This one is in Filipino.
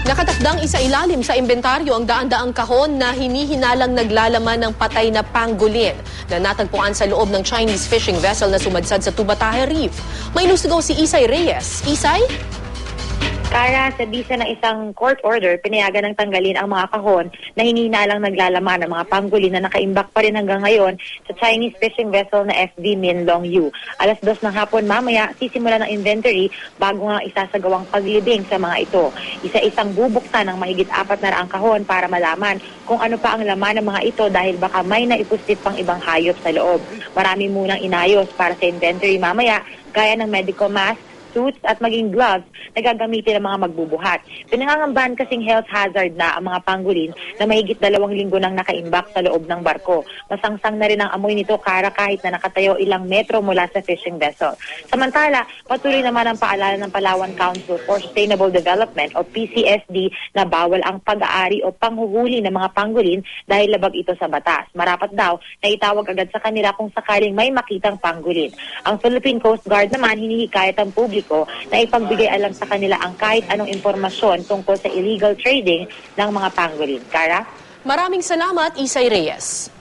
Nakatakdang isailalim sa inventaryo ang daan-daang kahon na hinihinalang naglalaman ng patay na pangolin na natagpuan sa loob ng Chinese fishing vessel na sumadsad sa Tubatahe Reef. May nusigaw si Isay Reyes. Isay? Kara, sa bisa ng isang court order, pinayagan ng tanggalin ang mga kahon na hinihinalang naglalaman ng mga pangolin na nakaimbak pa rin hanggang ngayon sa Chinese fishing vessel na FV Minlong Yu. 2:00 ng hapon mamaya, sisimula ng inventory bago nga isasagawang paglibing sa mga ito. Isa-isang bubuksan ng mahigit 400 kahon para malaman kung ano pa ang laman ng mga ito dahil baka may naipuslit pang ibang hayop sa loob. Marami munang inayos para sa inventory mamaya, gaya ng medical mask, suits at maging gloves na gagamitin ng mga magbubuhat. Pinangangambahan kasing health hazard na ang mga pangolin na mahigit 2 linggo nang nakaimbak sa loob ng barko. Masangsang na rin ang amoy nito, Kara, kahit na nakatayo ilang metro mula sa fishing vessel. Samantala, patuloy naman ang paalala ng Palawan Council for Sustainable Development o PCSD na bawal ang pag-aari o panghuhuli ng mga pangolin dahil labag ito sa batas. Marapat daw na itawag agad sa kanila kung sakaling may makitang pangolin. Ang Philippine Coast Guard naman hinihikayat ang publiko na ipagbigay alam sa kanila ang kahit anong impormasyon tungkol sa illegal trading ng mga pangolin. Kara? Maraming salamat, Isay Reyes.